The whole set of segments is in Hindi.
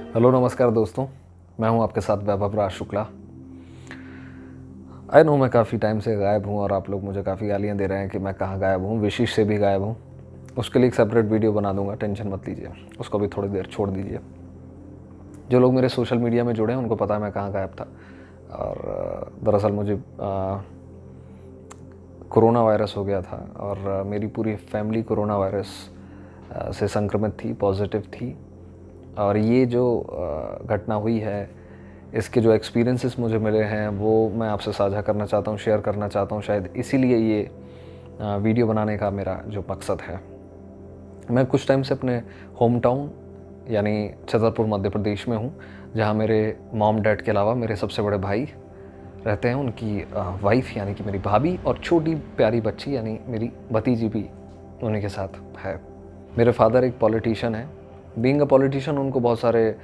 हेलो नमस्कार दोस्तों, मैं हूं आपके साथ वैभव राज शुक्ला। आई नो मैं काफ़ी टाइम से गायब हूं और आप लोग मुझे काफ़ी गालियां दे रहे हैं कि मैं कहाँ गायब हूं, विशिष से भी गायब हूं। उसके लिए एक सेपरेट वीडियो बना दूंगा, टेंशन मत लीजिए, उसको भी थोड़ी देर छोड़ दीजिए। जो लोग मेरे सोशल मीडिया में जुड़े हैं उनको पता है मैं कहाँ गायब था। और दरअसल मुझे कोरोना वायरस हो गया था और मेरी पूरी फैमिली कोरोना वायरस से संक्रमित थी, पॉजिटिव थी। और ये जो घटना हुई है, इसके जो एक्सपीरियंसेस मुझे मिले हैं वो मैं आपसे साझा करना चाहता हूँ, शेयर करना चाहता हूँ। शायद इसीलिए ये वीडियो बनाने का मेरा जो मकसद है। मैं कुछ टाइम से अपने होम टाउन यानी छतरपुर मध्य प्रदेश में हूँ, जहाँ मेरे मॉम डैड के अलावा मेरे सबसे बड़े भाई रहते हैं, उनकी वाइफ यानी कि मेरी भाभी और छोटी प्यारी बच्ची यानी मेरी भतीजी भी उन्हीं के साथ है। मेरे फादर एक पॉलिटिशियन है। बीइंग अ पॉलिटिशियन उनको बहुत सारे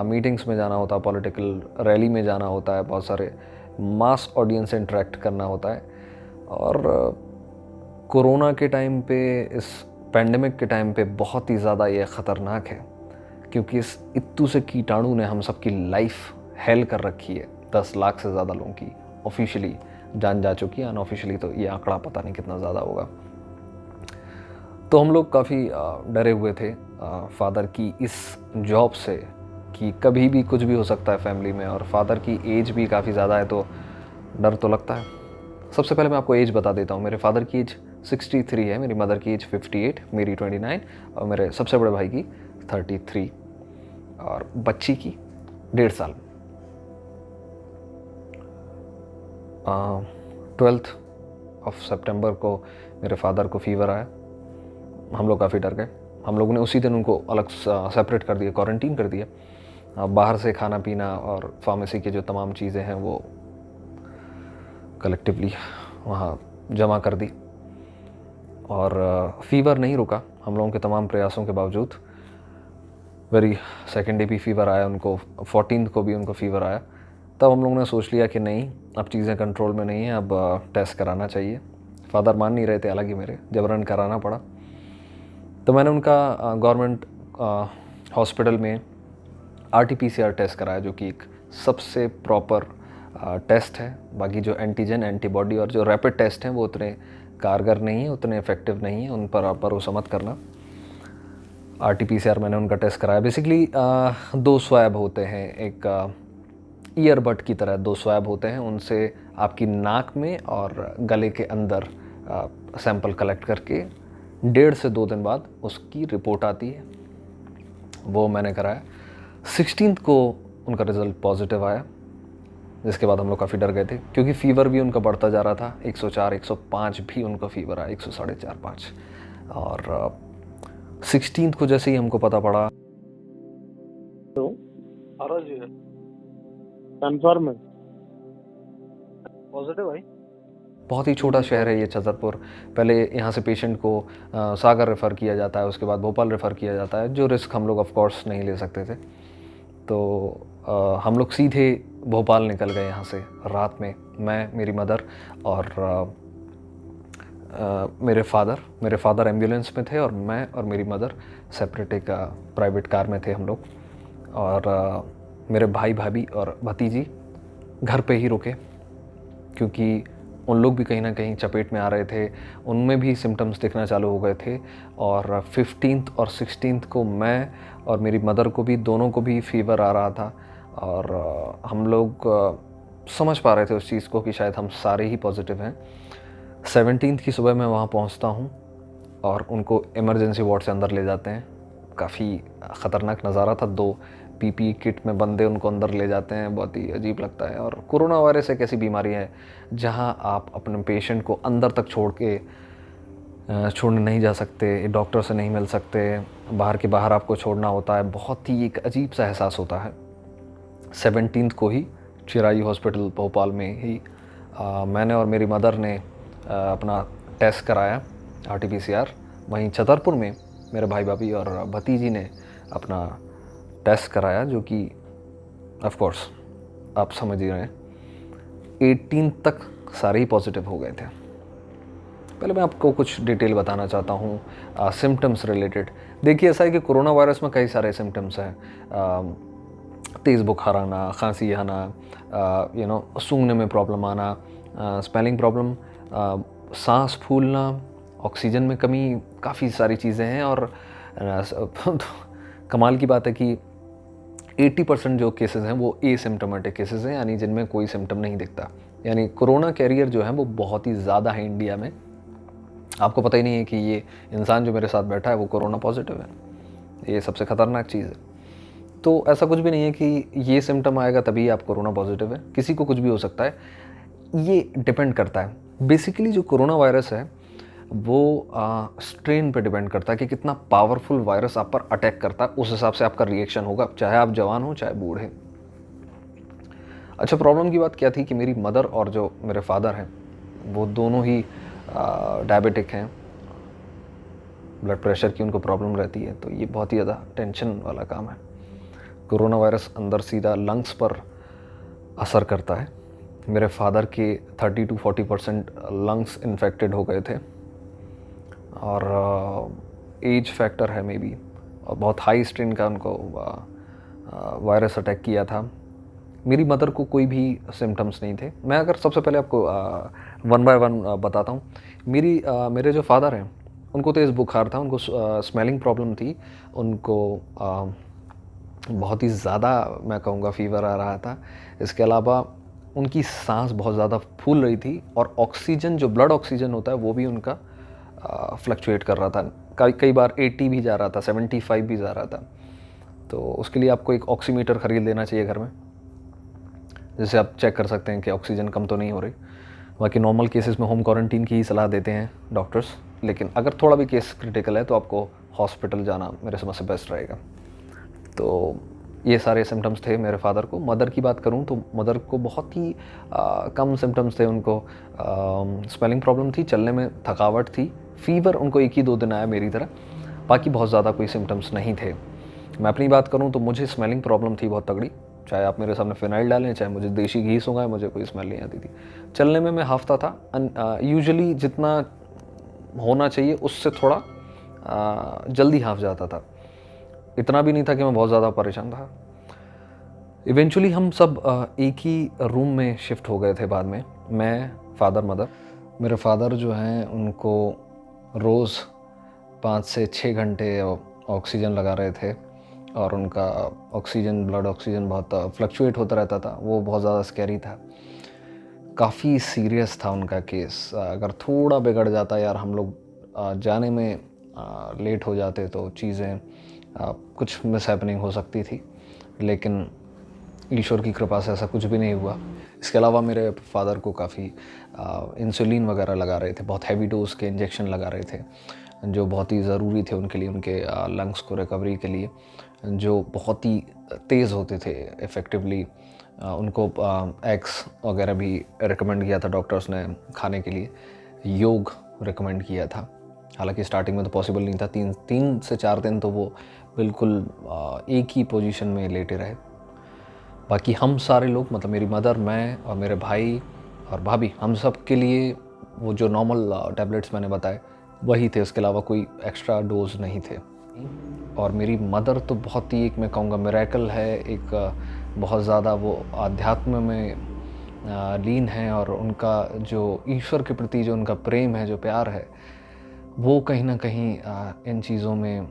मीटिंग्स में जाना होता है, पॉलिटिकल रैली में जाना होता है, बहुत सारे मास ऑडियंस से इंटरेक्ट करना होता है। और कोरोना के टाइम पे, इस पैंडेमिक के टाइम पे बहुत ही ज़्यादा ये ख़तरनाक है, क्योंकि इस इत्तू से कीटाणु ने हम सबकी लाइफ हेल कर रखी है। 10 लाख से ज़्यादा लोगों की ऑफिशियली जान जा चुकी है, अनऑफिशियली तो ये आंकड़ा पता नहीं कितना ज़्यादा होगा। तो हम लोग काफ़ी डरे हुए थे फादर की इस जॉब से कि कभी भी कुछ भी हो सकता है फैमिली में, और फादर की एज भी काफ़ी ज़्यादा है तो डर तो लगता है। सबसे पहले मैं आपको एज बता देता हूँ। मेरे फादर की एज 63 है, मेरी मदर की एज 58, मेरी 29 और मेरे सबसे बड़े भाई की 33 और बच्ची की 1.5 साल। 12 सितंबर को मेरे फादर को फीवर आया। हम लोग काफ़ी डर गए। हम लोगों ने उसी दिन उनको अलग सेपरेट कर दिया, क्वारंटीन कर दिया। बाहर से खाना पीना और फार्मेसी की जो तमाम चीज़ें हैं वो कलेक्टिवली वहाँ जमा कर दी। और फीवर नहीं रुका हम लोगों के तमाम प्रयासों के बावजूद। वेरी सेकेंड डे भी फीवर आया उनको, 14 को भी उनको फीवर आया। तब हम लोगों ने सोच लिया कि नहीं, अब चीज़ें कंट्रोल में नहीं हैं, अब टेस्ट कराना चाहिए। फादर मान नहीं रहे थे, हालांकि मेरे जबरन कराना पड़ा। तो मैंने उनका गवर्नमेंट हॉस्पिटल में RT-PCR टेस्ट कराया, जो कि एक सबसे प्रॉपर टेस्ट है। बाकी जो एंटीजन, एंटीबॉडी और जो रैपिड टेस्ट हैं वो उतने कारगर नहीं है, उतने इफेक्टिव नहीं है, उन पर आप भरोसा मत करना। RT-PCR मैंने उनका टेस्ट कराया। बेसिकली 2 स्वैब होते हैं, एक ईयरबड की तरह 2 स्वैब होते हैं, उनसे आपकी नाक में और गले के अंदर सैंपल कलेक्ट करके 1.5 से 2 दिन बाद उसकी रिपोर्ट आती है। वो मैंने कराया। 16 को उनका रिज़ल्ट पॉजिटिव आया, जिसके बाद हम लोग काफ़ी डर गए थे, क्योंकि फ़ीवर भी उनका बढ़ता जा रहा था। 104, 105 भी उनका फ़ीवर आया, 104.5। और 16 को जैसे ही हमको पता पड़ा, तो आरओ जी है कंफर्म है। पॉजिटिव भाई। बहुत ही छोटा शहर है ये छतरपुर। पहले यहाँ से पेशेंट को सागर रेफ़र किया जाता है, उसके बाद भोपाल रेफ़र किया जाता है, जो रिस्क हम लोग ऑफ कोर्स नहीं ले सकते थे। तो हम लोग सीधे भोपाल निकल गए यहाँ से रात में। मैं, मेरी मदर और मेरे फादर एम्बुलेंस में थे, और मैं और मेरी मदर सेपरेट एक प्राइवेट कार में थे हम लोग। और मेरे भाई भाभी और भतीजी घर पे ही रुके, क्योंकि उन लोग भी कहीं ना कहीं चपेट में आ रहे थे, उनमें भी सिम्टम्स दिखना चालू हो गए थे। और 15 और 16 को मैं और मेरी मदर को भी, दोनों को भी फीवर आ रहा था। और हम लोग समझ पा रहे थे उस चीज़ को कि शायद हम सारे ही पॉजिटिव हैं। 17 की सुबह मैं वहाँ पहुँचता हूँ और उनको इमरजेंसी वार्ड से अंदर ले जाते हैं। काफ़ी ख़तरनाक नज़ारा था। 2 PPE किट में बंदे उनको अंदर ले जाते हैं, बहुत ही अजीब लगता है। और कोरोना वायरस एक ऐसी बीमारी है जहां आप अपने पेशेंट को अंदर तक छोड़ने नहीं जा सकते, डॉक्टर से नहीं मिल सकते, बाहर के बाहर आपको छोड़ना होता है। बहुत ही एक अजीब सा एहसास होता है। 17 को ही चिरायू हॉस्पिटल भोपाल में ही मैंने और मेरी मदर ने अपना टेस्ट कराया, RT-PCR। वहीं छतरपुर में मेरे भाई भाभी और भतीजी ने अपना टेस्ट कराया, जो कि ऑफ कोर्स आप समझ ही रहे हैं, 18 तक सारे ही पॉजिटिव हो गए थे। पहले मैं आपको कुछ डिटेल बताना चाहता हूँ सिम्टम्स रिलेटेड। देखिए, ऐसा है कि कोरोना वायरस में कई सारे सिम्टम्स हैं। तेज़ बुखार आना, खांसी आना, सूंघने में प्रॉब्लम आना, स्पेलिंग प्रॉब्लम, सांस फूलना, ऑक्सीजन में कमी, काफ़ी सारी चीज़ें हैं। और कमाल की बात है कि 80% जो केसेस हैं वो एसिम्प्टोमेटिक केसेस हैं, यानी जिनमें कोई सिम्टम नहीं दिखता। यानी कोरोना कैरियर जो है वो बहुत ही ज़्यादा है इंडिया में। आपको पता ही नहीं है कि ये इंसान जो मेरे साथ बैठा है वो कोरोना पॉजिटिव है। ये सबसे ख़तरनाक चीज़ है। तो ऐसा कुछ भी नहीं है कि ये सिम्टम आएगा तभी आप कोरोना पॉजिटिव है, किसी को कुछ भी हो सकता है। ये डिपेंड करता है बेसिकली, जो कोरोना वायरस है वो स्ट्रेन पे डिपेंड करता है कि कितना पावरफुल वायरस आप पर अटैक करता है, उस हिसाब से आपका रिएक्शन होगा, चाहे आप जवान हो चाहे बूढ़े। अच्छा, प्रॉब्लम की बात क्या थी कि मेरी मदर और जो मेरे फादर हैं वो दोनों ही डायबिटिक हैं, ब्लड प्रेशर की उनको प्रॉब्लम रहती है, तो ये बहुत ही ज़्यादा टेंशन वाला काम है। कोरोना वायरस अंदर सीधा लंग्स पर असर करता है। मेरे फादर के 30 to 40% लंग्स इन्फेक्टेड हो गए थे, और एज फैक्टर है मे बी, और बहुत हाई स्ट्रेन का उनको वायरस अटैक किया था। मेरी मदर को कोई भी सिम्टम्स नहीं थे। मैं अगर सबसे पहले आपको वन बाय वन बताता हूँ। मेरे जो फादर हैं उनको तेज़ बुखार था, उनको स्मेलिंग प्रॉब्लम थी, उनको बहुत ही ज़्यादा मैं कहूँगा फीवर आ रहा था। इसके अलावा उनकी सांस बहुत ज़्यादा फूल रही थी, और ऑक्सीजन, जो ब्लड ऑक्सीजन होता है वो भी उनका फ्लक्चुएट कर रहा था। कई बार 80 भी जा रहा था, 75 भी जा रहा था। तो उसके लिए आपको एक ऑक्सीमीटर ख़रीद लेना चाहिए घर में, जिससे आप चेक कर सकते हैं कि ऑक्सीजन कम तो नहीं हो रही। बाकी नॉर्मल केसेस में होम क्वारंटीन की ही सलाह देते हैं डॉक्टर्स, लेकिन अगर थोड़ा भी केस क्रिटिकल है तो आपको हॉस्पिटल जाना मेरे समझ से बेस्ट रहेगा। तो ये सारे सिम्टम्स थे मेरे फादर को। मदर की बात करूं तो मदर को बहुत ही कम सिम्टम्स थे। उनको स्पेलिंग प्रॉब्लम थी, चलने में थकावट थी, फीवर उनको 1 ही 2 दिन आया मेरी तरह, बाकी बहुत ज़्यादा कोई सिम्टम्स नहीं थे। मैं अपनी बात करूं तो मुझे स्मेलिंग प्रॉब्लम थी बहुत तगड़ी, चाहे आप मेरे सामने फिनाइल डालें, चाहे मुझे देसी घी सूंघाएं, मुझे कोई स्मेल नहीं आती थी। चलने में मैं हाफता था, यूजुअली जितना होना चाहिए उससे थोड़ा जल्दी हाफ जाता था। इतना भी नहीं था कि मैं बहुत ज़्यादा परेशान था। इवेंचुअली हम सब एक ही रूम में शिफ्ट हो गए थे बाद में, मैं, फादर, मदर। मेरे फादर जो हैं उनको रोज़ 5 से 6 घंटे ऑक्सीजन लगा रहे थे, और उनका ऑक्सीजन, ब्लड ऑक्सीजन बहुत फ्लक्चुएट होता रहता था। वो बहुत ज़्यादा स्कैरी था, काफ़ी सीरियस था उनका केस। अगर थोड़ा बिगड़ जाता यार, हम लोग जाने में लेट हो जाते तो चीज़ें कुछ मिस हैपनिंग हो सकती थी, लेकिन ईश्वर की कृपा से ऐसा कुछ भी नहीं हुआ। इसके अलावा मेरे फादर को काफ़ी इंसुलिन वगैरह लगा रहे थे, बहुत हैवी डोज के इंजेक्शन लगा रहे थे, जो बहुत ही ज़रूरी थे उनके लिए, उनके लंग्स को रिकवरी के लिए, जो बहुत ही तेज़ होते थे इफ़ेक्टिवली। उनको एग्स वगैरह भी रिकमेंड किया था डॉक्टर्स ने खाने के लिए, योग रिकमेंड किया था। हालांकि स्टार्टिंग में तो पॉसिबल नहीं था, 3 से 4 दिन तो वो बिल्कुल एक ही पोजीशन में लेटे रहे। बाकी हम सारे लोग, मतलब मेरी मदर, मैं और मेरे भाई और भाभी, हम सब के लिए वो जो नॉर्मल टैबलेट्स मैंने बताए वही थे, उसके अलावा कोई एक्स्ट्रा डोज नहीं थे। और मेरी मदर तो बहुत ही, एक मैं कहूँगा मिरेकल है, एक बहुत ज़्यादा वो आध्यात्म में लीन है, और उनका जो ईश्वर के प्रति जो उनका प्रेम है, जो प्यार है, वो कहीं ना कहीं इन चीज़ों में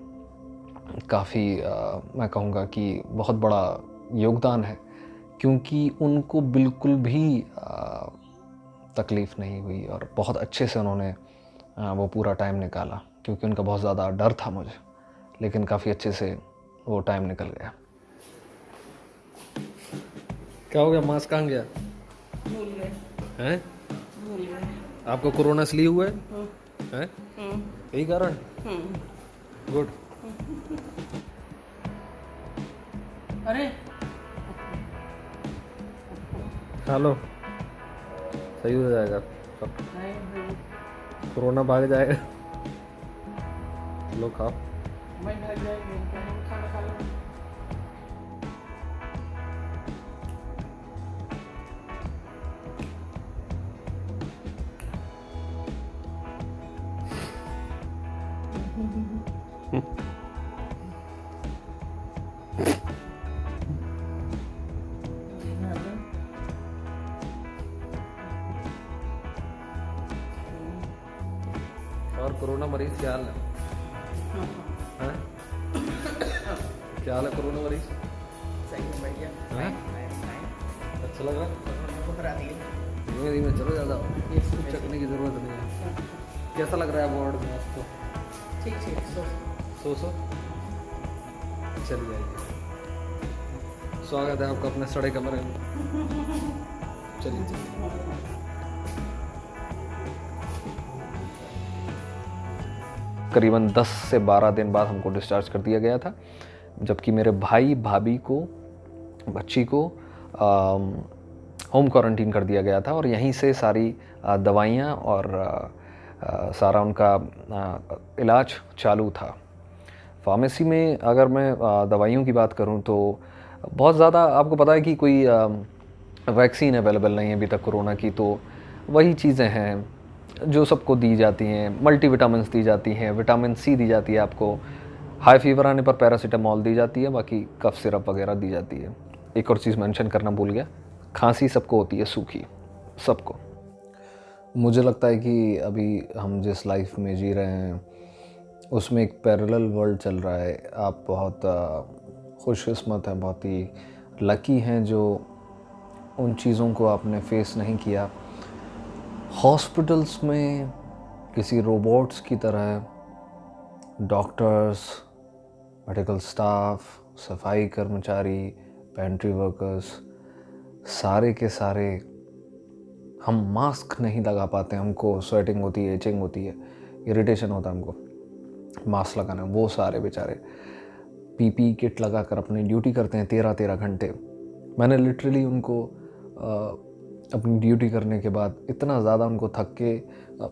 काफ़ी मैं कहूँगा कि बहुत बड़ा योगदान है, क्योंकि उनको बिल्कुल भी तकलीफ़ नहीं हुई, और बहुत अच्छे से उन्होंने वो पूरा टाइम निकाला, क्योंकि उनका बहुत ज़्यादा डर था मुझे, लेकिन काफ़ी अच्छे से वो टाइम निकल गया। क्या हो गया, मास्क कहाँ गया? भूल गए। हैं? भूल गए। आपको कोरोना इसलिए हुआ है? हैं? यही कारण? गुड। अरे खा लो, सही हो जाएगा सब, कोरोना भाग जाएगा। लो खाओ। मैं भाग जाएगी, खाना खा लो। और कोरोना मरीज क्या हाल है? हैं? क्या हाल है कोरोना मरीज? सही है बढ़िया। हैं? अच्छा लग रहा है? धीमे धीमे चलो, ज़्यादा कुछ चखने की ज़रूरत नहीं है। कैसा लग रहा है वार्ड में आपको? ठीक ठीक सो चलिए आइए, स्वागत है आपका अपने सड़े कमरे में। चलिए करीबन 10 से 12 दिन बाद हमको डिस्चार्ज कर दिया गया था, जबकि मेरे भाई भाभी को, बच्ची को होम क्वारंटीन कर दिया गया था और यहीं से सारी दवाइयाँ और सारा उनका इलाज चालू था। फार्मेसी में अगर मैं दवाइयों की बात करूं तो बहुत ज़्यादा आपको पता है कि कोई वैक्सीन अवेलेबल नहीं है अभी तक कोरोना की, तो वही चीज़ें हैं जो सबको दी जाती हैं। मल्टीविटामिन्स दी जाती हैं, विटामिन सी दी जाती है आपको, हाई फीवर आने पर पैरासीटामॉल दी जाती है, बाकी कफ सिरप वगैरह दी जाती है। एक और चीज़ मेंशन करना भूल गया, खांसी सबको होती है, सूखी सबको। मुझे लगता है कि अभी हम जिस लाइफ में जी रहे हैं उसमें एक पैरेलल वर्ल्ड चल रहा है। आप बहुत खुशकिस्मत हैं, बहुत ही लकी हैं जो उन चीज़ों को आपने फेस नहीं किया। हॉस्पिटल्स में किसी रोबोट्स की तरह डॉक्टर्स, मेडिकल स्टाफ, सफाई कर्मचारी, पेंट्री वर्कर्स, सारे के सारे हम मास्क नहीं लगा पाते, हमको स्वेटिंग होती है, इचिंग होती है, इरिटेशन होता है हमको मास्क लगाना। वो सारे बेचारे पीपी किट लगाकर अपनी ड्यूटी करते हैं 13-13 घंटे। मैंने लिटरली उनको अपनी ड्यूटी करने के बाद इतना ज़्यादा उनको थक के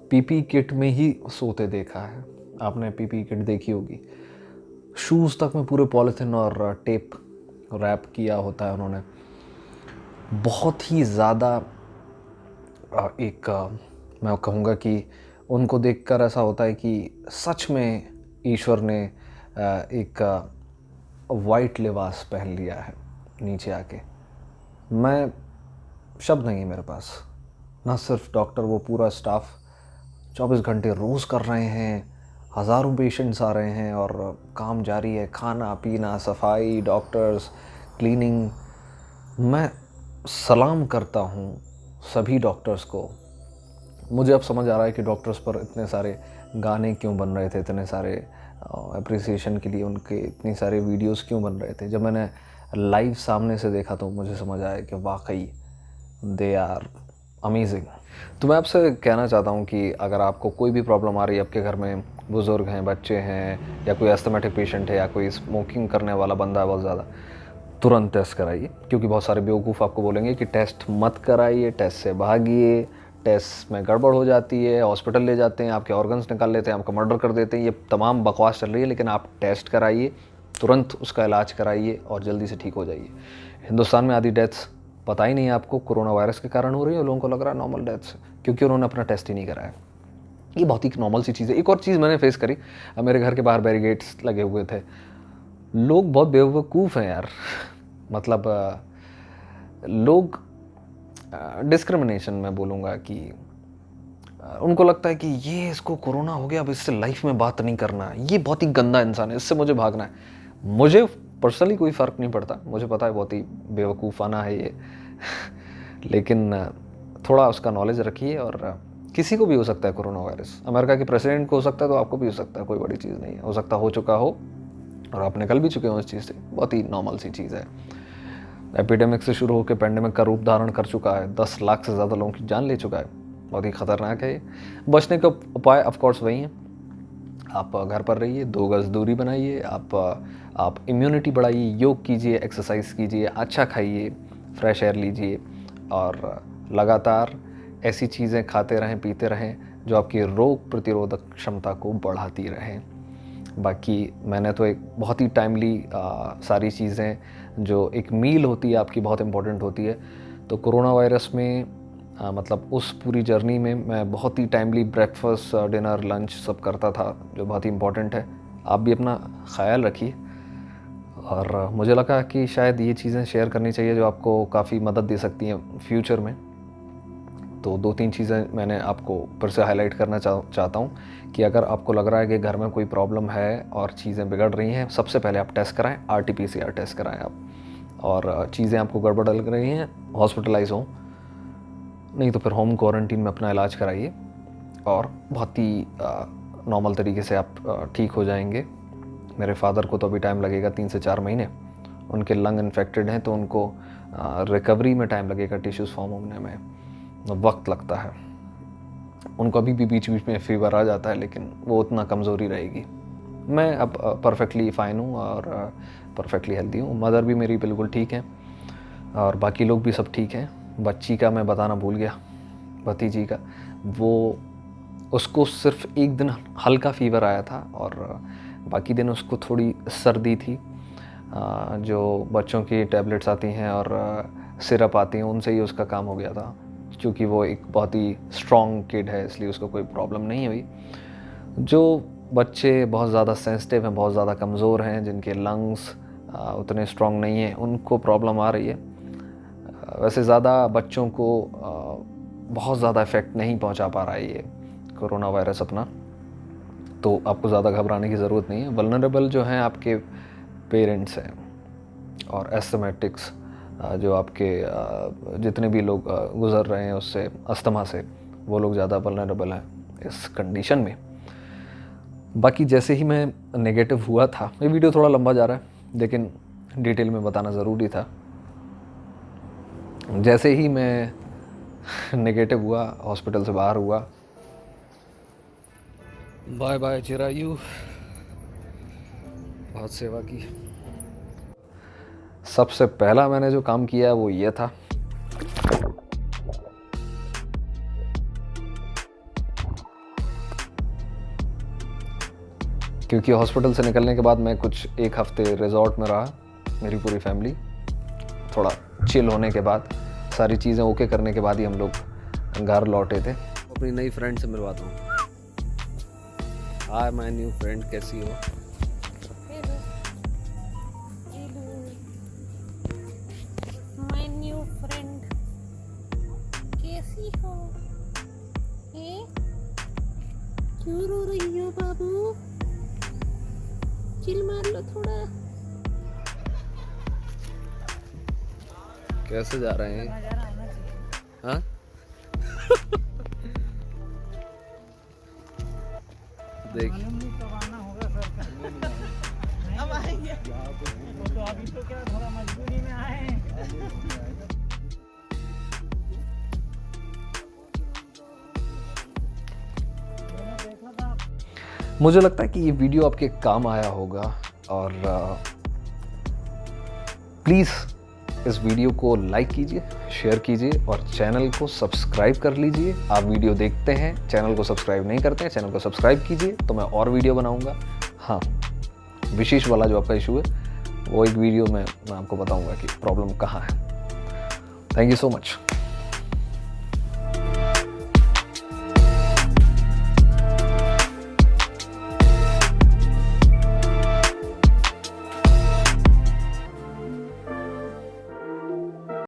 पीपी किट में ही सोते देखा है। आपने पीपी किट देखी होगी, शूज़ तक में पूरे पॉलीथिन और टेप रैप किया होता है उन्होंने। बहुत ही ज़्यादा मैं कहूँगा कि उनको देखकर ऐसा होता है कि सच में ईश्वर ने एक वाइट लिबास पहन लिया है नीचे आके। मैं शब्द नहीं है मेरे पास। ना सिर्फ डॉक्टर, वो पूरा स्टाफ 24 घंटे रोज़ कर रहे हैं, हज़ारों पेशेंट्स आ रहे हैं और काम जारी है, खाना पीना, सफाई, डॉक्टर्स, क्लीनिंग। मैं सलाम करता हूँ सभी डॉक्टर्स को। मुझे अब समझ आ रहा है कि डॉक्टर्स पर इतने सारे गाने क्यों बन रहे थे, इतने सारे अप्रिसिएशन के लिए उनके इतनी सारे वीडियोस क्यों बन रहे थे। जब मैंने लाइव सामने से देखा तो मुझे समझ आया कि वाकई दे आर अमेजिंग। तो मैं आपसे कहना चाहता हूँ कि अगर आपको कोई भी प्रॉब्लम आ रही है, आपके घर में बुज़ुर्ग हैं, बच्चे हैं, या कोई एस्थमेटिक पेशेंट है, या कोई स्मोकिंग करने वाला बंदा है बहुत ज़्यादा, तुरंत टेस्ट कराइए। क्योंकि बहुत सारे बेवकूफ़ आपको बोलेंगे कि टेस्ट मत कराइए, टेस्ट से भागिए, टेस्ट में गड़बड़ हो जाती है, हॉस्पिटल ले जाते हैं, आपके ऑर्गन्स निकाल लेते हैं, आपका मर्डर कर देते हैं। ये तमाम बकवास चल रही है, लेकिन आप टेस्ट कराइए, तुरंत उसका इलाज कराइए और जल्दी से ठीक हो जाइए। हिंदुस्तान में आधी डेथ्स पता ही नहीं है आपको कोरोना वायरस के कारण हो रही है, लोगों को लग रहा है नॉर्मल डेथ्स, क्योंकि उन्होंने अपना टेस्ट ही नहीं कराया। ये बहुत ही नॉर्मल सी चीज़ है। एक और चीज़ मैंने फेस करी, मेरे घर के बाहर बैरिकेड्स लगे हुए थे। लोग बहुत बेवकूफ़ हैं यार। मतलब लोग डिस्क्रिमिनेशन में बोलूँगा कि उनको लगता है कि ये इसको कोरोना हो गया, अब इससे लाइफ में बात नहीं करना, ये बहुत ही गंदा इंसान है, इससे मुझे भागना है। मुझे पर्सनली कोई फ़र्क नहीं पड़ता, मुझे पता है बहुत ही बेवकूफ़ाना है ये लेकिन थोड़ा उसका नॉलेज रखिए। और किसी को भी हो सकता है कोरोना वायरस, अमेरिका के प्रेसिडेंट को हो सकता है तो आपको भी हो सकता है, कोई बड़ी चीज़ नहीं है। हो सकता हो चुका हो और आप निकल भी चुके हो इस चीज़ से, बहुत ही नॉर्मल सी चीज़ है। एपिडेमिक से शुरू होकर पेंडेमिक का रूप धारण कर चुका है, 10 लाख से ज़्यादा लोगों की जान ले चुका है, बहुत ही ख़तरनाक है ये। बचने का उपाय ऑफकोर्स वही है, आप घर पर रहिए, 2 गज़ दूरी बनाइए, आप इम्यूनिटी बढ़ाइए, योग कीजिए, एक्सरसाइज कीजिए, अच्छा खाइए, फ्रेश एयर लीजिए और लगातार ऐसी चीज़ें खाते रहें, पीते रहें जो आपकी रोग प्रतिरोधक क्षमता को बढ़ाती रहें। बाकी मैंने तो एक बहुत ही टाइमली सारी चीज़ें, जो एक मील होती है आपकी बहुत इम्पोर्टेंट होती है, तो कोरोना वायरस में मतलब उस पूरी जर्नी में मैं बहुत ही टाइमली ब्रेकफास्ट, डिनर, लंच सब करता था, जो बहुत ही इम्पोर्टेंट है। आप भी अपना ख्याल रखिए। और मुझे लगा कि शायद ये चीज़ें शेयर करनी चाहिए जो आपको काफ़ी मदद दे सकती हैं फ्यूचर में। तो 2-3 चीज़ें मैंने आपको फिर से हाईलाइट करना चाहता हूँ कि अगर आपको लग रहा है कि घर में कोई प्रॉब्लम है और चीज़ें बिगड़ रही हैं, सबसे पहले आप टेस्ट कराएं, RT-PCR टेस्ट कराएं आप, और चीज़ें आपको गड़बड़ लग रही हैं हॉस्पिटलाइज हों, नहीं तो फिर होम क्वारंटीन में अपना इलाज कराइए और बहुत ही नॉर्मल तरीके से आप ठीक हो जाएंगे। मेरे फादर को तो अभी टाइम लगेगा 3 से 4 महीने, उनके लंग इन्फेक्टेड हैं तो उनको रिकवरी में टाइम लगेगा, टिश्यूज़ फॉर्म होने में वक्त लगता है। उनको अभी भी बीच बीच में फीवर आ जाता है लेकिन वो उतना कमज़ोरी रहेगी। मैं अब परफेक्टली फ़ाइन हूँ और परफेक्टली हेल्दी हूँ। मदर भी मेरी बिल्कुल ठीक है और बाकी लोग भी सब ठीक हैं। बच्ची का मैं बताना भूल गया, भतीजी का, वो उसको सिर्फ एक दिन हल्का फीवर आया था और बाकी दिन उसको थोड़ी सर्दी थी। जो बच्चों की टैबलेट्स आती हैं और सिरप आती हैं उनसे ही उसका काम हो गया था, क्योंकि वो एक बहुत ही स्ट्रॉन्ग किड है इसलिए उसको कोई प्रॉब्लम नहीं हुई। जो बच्चे बहुत ज़्यादा सेंसिटिव हैं, बहुत ज़्यादा कमज़ोर हैं, जिनके लंग्स उतने स्ट्रॉन्ग नहीं हैं, उनको प्रॉब्लम आ रही है। वैसे ज़्यादा बच्चों को बहुत ज़्यादा इफ़ेक्ट नहीं पहुंचा पा रहा है ये कोरोना वायरस अपना, तो आपको ज़्यादा घबराने की ज़रूरत नहीं है। वल्नरेबल जो हैं आपके पेरेंट्स हैं और एस्थमेटिक्स, जो आपके जितने भी लोग गुज़र रहे हैं उससे, अस्थमा से, वो लोग ज़्यादा वल्नरेबल हैं इस कंडीशन में। बाकी जैसे ही मैं नेगेटिव हुआ था, ये वीडियो थोड़ा लंबा जा रहा है लेकिन डिटेल में बताना ज़रूरी था। जैसे ही मैं नेगेटिव हुआ, हॉस्पिटल से बाहर हुआ, बाय बाय चिरायु, बहुत सेवा की। सबसे पहला मैंने जो काम किया वो ये था, क्योंकि हॉस्पिटल से निकलने के बाद मैं कुछ 1 हफ्ते रिजॉर्ट में रहा, मेरी पूरी फैमिली, थोड़ा चिल होने के बाद, सारी चीज़ें ओके करने के बाद ही हम लोग घर लौटे थे। अपनी नई फ्रेंड से मिलवाता हूँ। हाय माय न्यू फ्रेंड, कैसी हो? हेलो माय न्यू फ्रेंड, कैसी हो? क्यों रो रही हो बाबू? चिल मार लो थोड़ा। कैसे जा रहे हैं? हाँ? देखिए अब आएंगे तो अभी तो क्या थोड़ा मजबूरी में आए हैं। मुझे लगता है कि ये वीडियो आपके काम आया होगा और प्लीज़ इस वीडियो को लाइक कीजिए, शेयर कीजिए और चैनल को सब्सक्राइब कर लीजिए। आप वीडियो देखते हैं, चैनल को सब्सक्राइब नहीं करते हैं, चैनल को सब्सक्राइब कीजिए तो मैं और वीडियो बनाऊंगा। हाँ, विशेष वाला जो आपका इशू है वो एक वीडियो में मैं आपको बताऊंगा कि प्रॉब्लम कहाँ है। Thank you so much.